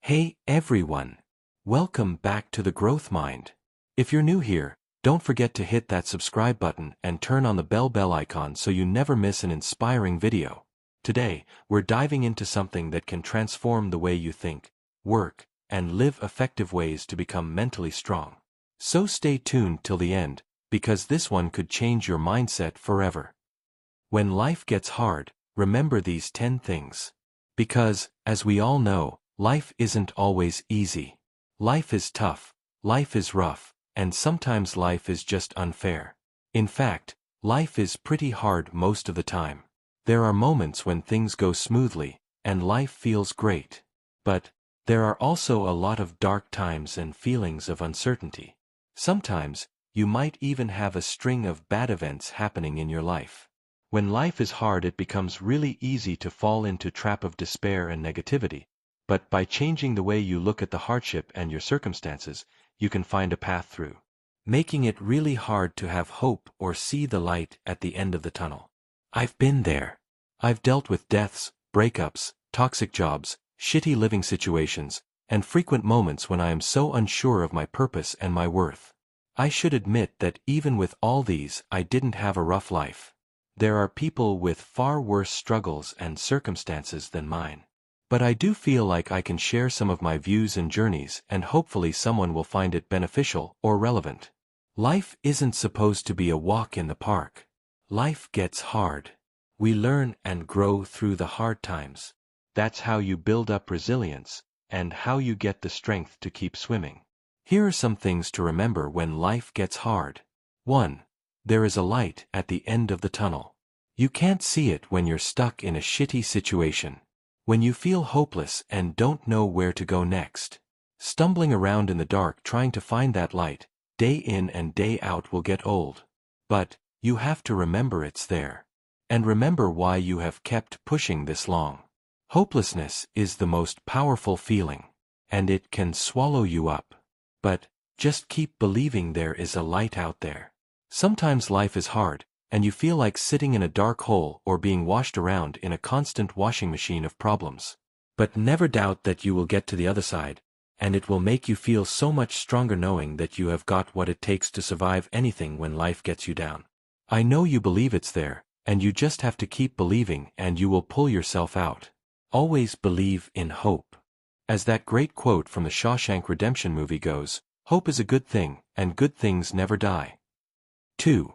Hey everyone! Welcome back to the Growth Mind. If you're new here, don't forget to hit that subscribe button and turn on the bell icon so you never miss an inspiring video. Today, we're diving into something that can transform the way you think, work, and live effective ways to become mentally strong. So stay tuned till the end, because this one could change your mindset forever. When life gets hard, remember these 10 things. Because, as we all know, life isn't always easy. Life is tough, life is rough, and sometimes life is just unfair. In fact, life is pretty hard most of the time. There are moments when things go smoothly, and life feels great. But, there are also a lot of dark times and feelings of uncertainty. Sometimes, you might even have a string of bad events happening in your life. When life is hard, it becomes really easy to fall into trap of despair and negativity. But by changing the way you look at the hardship and your circumstances, you can find a path through, making it really hard to have hope or see the light at the end of the tunnel. I've been there. I've dealt with deaths, breakups, toxic jobs, shitty living situations, and frequent moments when I am so unsure of my purpose and my worth. I should admit that even with all these, I didn't have a rough life. There are people with far worse struggles and circumstances than mine. But I do feel like I can share some of my views and journeys, and hopefully someone will find it beneficial or relevant. Life isn't supposed to be a walk in the park. Life gets hard. We learn and grow through the hard times. That's how you build up resilience, and how you get the strength to keep swimming. Here are some things to remember when life gets hard. 1. There is a light at the end of the tunnel. You can't see it when you're stuck in a shitty situation. When you feel hopeless and don't know where to go next. Stumbling around in the dark trying to find that light, day in and day out, will get old. But, you have to remember it's there. And remember why you have kept pushing this long. Hopelessness is the most powerful feeling. And it can swallow you up. But, just keep believing there is a light out there. Sometimes life is hard, and you feel like sitting in a dark hole or being washed around in a constant washing machine of problems. But never doubt that you will get to the other side, and it will make you feel so much stronger knowing that you have got what it takes to survive anything when life gets you down. I know you believe it's there, and you just have to keep believing and you will pull yourself out. Always believe in hope. As that great quote from the Shawshank Redemption movie goes, hope is a good thing, and good things never die. 2.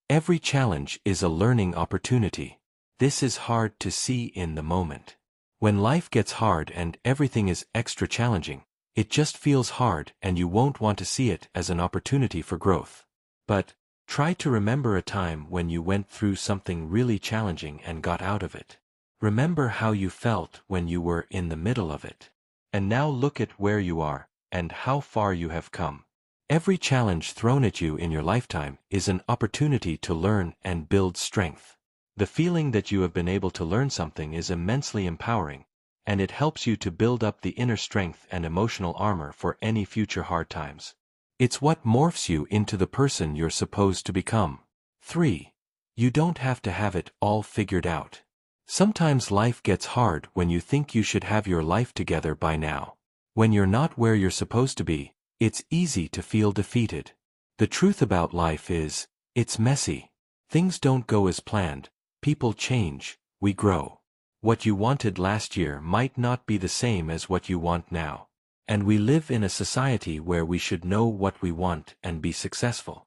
Every challenge is a learning opportunity. This is hard to see in the moment. When life gets hard and everything is extra challenging, it just feels hard and you won't want to see it as an opportunity for growth. But, try to remember a time when you went through something really challenging and got out of it. Remember how you felt when you were in the middle of it. And now look at where you are, and how far you have come. Every challenge thrown at you in your lifetime is an opportunity to learn and build strength. The feeling that you have been able to learn something is immensely empowering, and it helps you to build up the inner strength and emotional armor for any future hard times. It's what morphs you into the person you're supposed to become. 3. You don't have to have it all figured out. Sometimes life gets hard when you think you should have your life together by now. When you're not where you're supposed to be, it's easy to feel defeated. The truth about life is, it's messy. Things don't go as planned, people change, we grow. What you wanted last year might not be the same as what you want now. And we live in a society where we should know what we want and be successful.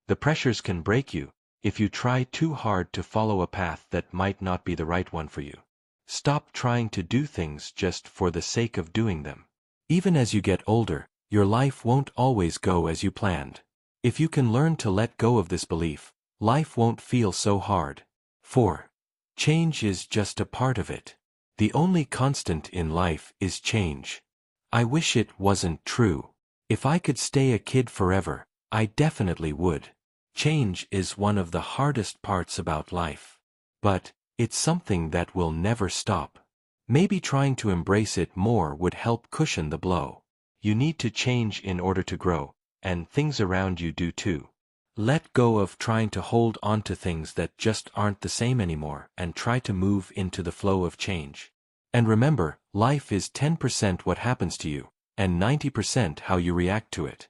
The pressures can break you if you try too hard to follow a path that might not be the right one for you. Stop trying to do things just for the sake of doing them. Even as you get older, your life won't always go as you planned. If you can learn to let go of this belief, life won't feel so hard. 4. Change is just a part of it. The only constant in life is change. I wish it wasn't true. If I could stay a kid forever, I definitely would. Change is one of the hardest parts about life. But, it's something that will never stop. Maybe trying to embrace it more would help cushion the blow. You need to change in order to grow, and things around you do too. Let go of trying to hold on to things that just aren't the same anymore and try to move into the flow of change. And remember, Life is 10% what happens to you, and 90% how you react to it.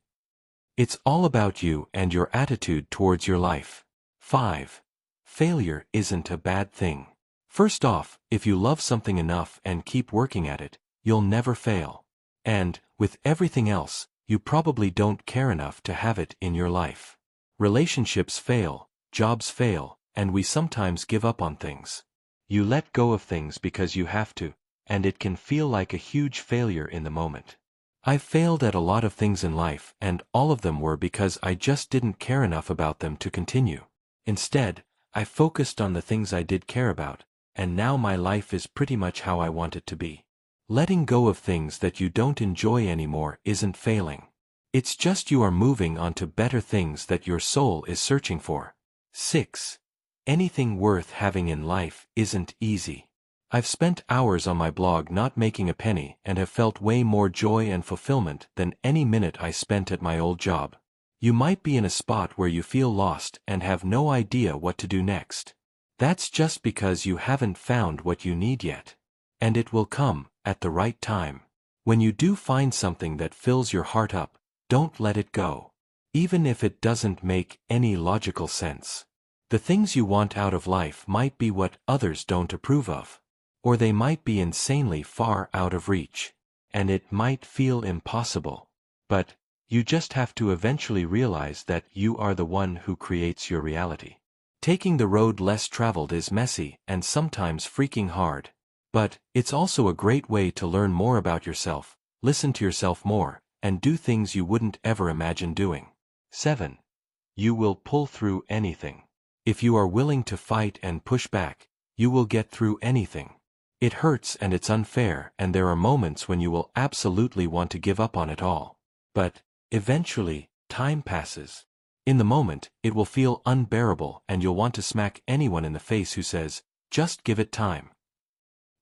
It's all about you and your attitude towards your life. 5. Failure isn't a bad thing. First off, if you love something enough and keep working at it, you'll never fail. And, with everything else, you probably don't care enough to have it in your life. Relationships fail, jobs fail, and we sometimes give up on things. You let go of things because you have to, and it can feel like a huge failure in the moment. I've failed at a lot of things in life, and all of them were because I just didn't care enough about them to continue. Instead, I focused on the things I did care about, and now my life is pretty much how I want it to be. Letting go of things that you don't enjoy anymore isn't failing. It's just you are moving on to better things that your soul is searching for. 6. Anything worth having in life isn't easy. I've spent hours on my blog not making a penny and have felt way more joy and fulfillment than any minute I spent at my old job. You might be in a spot where you feel lost and have no idea what to do next. That's just because you haven't found what you need yet. And it will come, at the right time. When you do find something that fills your heart up, don't let it go. Even if it doesn't make any logical sense. The things you want out of life might be what others don't approve of. Or they might be insanely far out of reach. And it might feel impossible. But, you just have to eventually realize that you are the one who creates your reality. Taking the road less traveled is messy and sometimes freaking hard. But, it's also a great way to learn more about yourself, listen to yourself more, and do things you wouldn't ever imagine doing. 7. You will pull through anything. If you are willing to fight and push back, you will get through anything. It hurts and it's unfair, and there are moments when you will absolutely want to give up on it all. But, eventually, time passes. In the moment, it will feel unbearable and you'll want to smack anyone in the face who says, "Just give it time."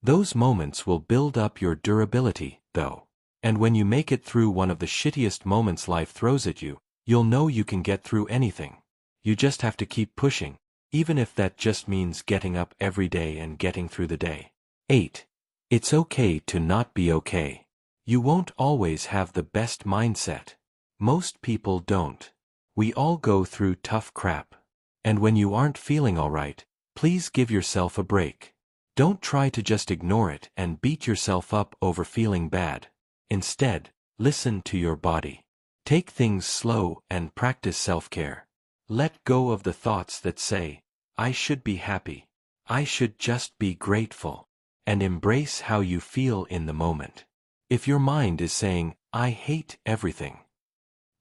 Those moments will build up your durability, though. And when you make it through one of the shittiest moments life throws at you, you'll know you can get through anything. You just have to keep pushing, even if that just means getting up every day and getting through the day. 8. It's okay to not be okay. You won't always have the best mindset. Most people don't. We all go through tough crap. And when you aren't feeling alright, please give yourself a break. Don't try to just ignore it and beat yourself up over feeling bad. Instead, listen to your body. Take things slow and practice self-care. Let go of the thoughts that say, "I should be happy. I should just be grateful." And embrace how you feel in the moment. If your mind is saying, "I hate everything,"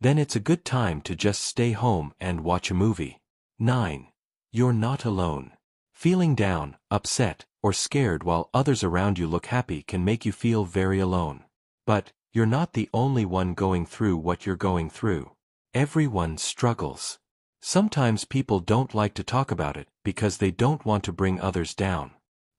then it's a good time to just stay home and watch a movie. 9. You're not alone. Feeling down, upset, or scared while others around you look happy can make you feel very alone. But, you're not the only one going through what you're going through. Everyone struggles. Sometimes people don't like to talk about it because they don't want to bring others down.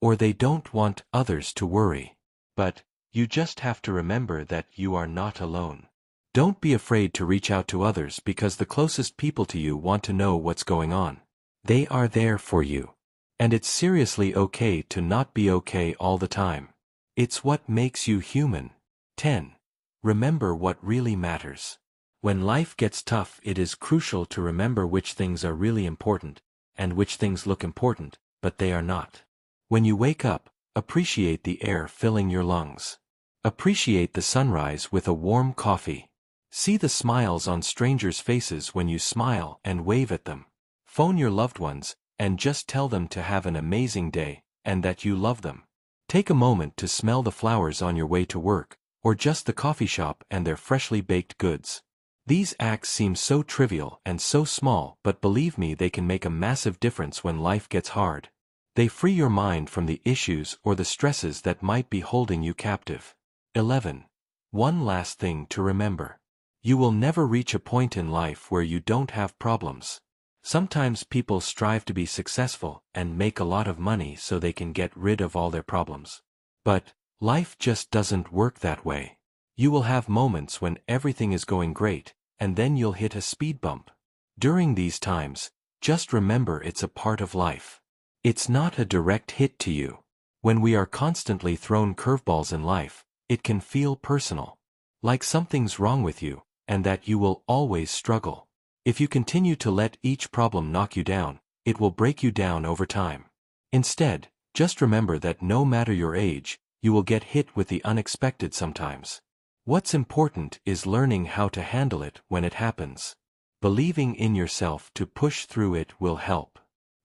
Or they don't want others to worry. But, you just have to remember that you are not alone. Don't be afraid to reach out to others because the closest people to you want to know what's going on. They are there for you. And it's seriously okay to not be okay all the time. It's what makes you human. 10. Remember what really matters. When life gets tough, it is crucial to remember which things are really important, and which things look important, but they are not. When you wake up, appreciate the air filling your lungs. Appreciate the sunrise with a warm coffee. See the smiles on strangers' faces when you smile and wave at them. Phone your loved ones, and just tell them to have an amazing day, and that you love them. Take a moment to smell the flowers on your way to work, or just the coffee shop and their freshly baked goods. These acts seem so trivial and so small, but believe me, they can make a massive difference when life gets hard. They free your mind from the issues or the stresses that might be holding you captive. 11. One last thing to remember. You will never reach a point in life where you don't have problems. Sometimes people strive to be successful and make a lot of money so they can get rid of all their problems. But, life just doesn't work that way. You will have moments when everything is going great, and then you'll hit a speed bump. During these times, just remember it's a part of life. It's not a direct hit to you. When we are constantly thrown curveballs in life, it can feel personal. Like something's wrong with you, and that you will always struggle. If you continue to let each problem knock you down, it will break you down over time. Instead, just remember that no matter your age, you will get hit with the unexpected sometimes. What's important is learning how to handle it when it happens. Believing in yourself to push through it will help.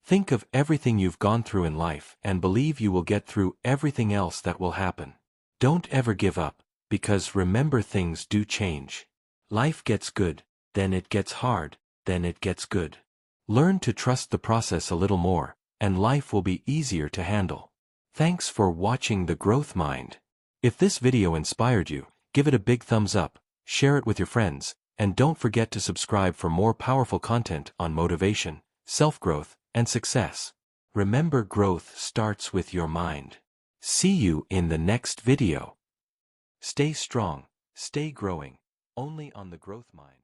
Think of everything you've gone through in life and believe you will get through everything else that will happen. Don't ever give up, because remember, things do change. Life gets good, then it gets hard, then it gets good. Learn to trust the process a little more, and life will be easier to handle. Thanks for watching The Growth Mind. If this video inspired you, give it a big thumbs up, share it with your friends, and don't forget to subscribe for more powerful content on motivation, self-growth, and success. Remember, growth starts with your mind. See you in the next video. Stay strong, stay growing, only on The Growth Mind.